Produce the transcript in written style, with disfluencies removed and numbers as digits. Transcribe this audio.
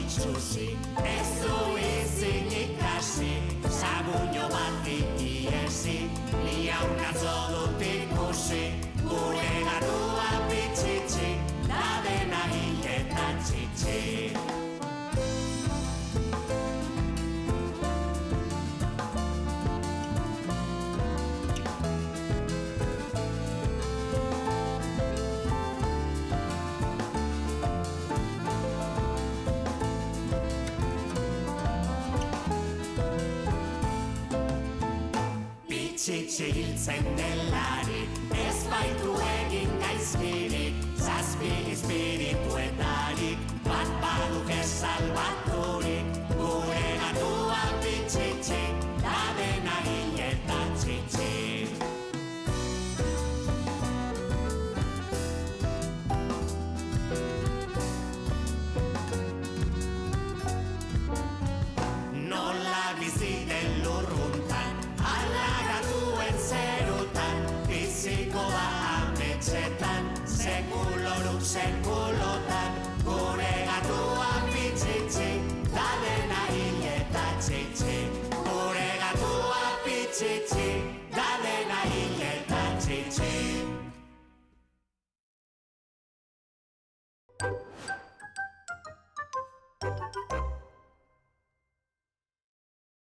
itxusi, ez du izin ikasi, saguño bat ikiesi, ni aurkatzo dut ikusi, gure gatua bitxitxi, da dena hiletan txitxi. Bitxitxi hiltzen delarik, ez baitu egin gaizkirik, zazpi espirituetarik, bat baduke salbaturik, gure gatua bitxitxi, da dena hiletan txitxi. Nola bizi den lurruntan, alagatuen zerutan, biziko da ametxetan, sekuloruk sekul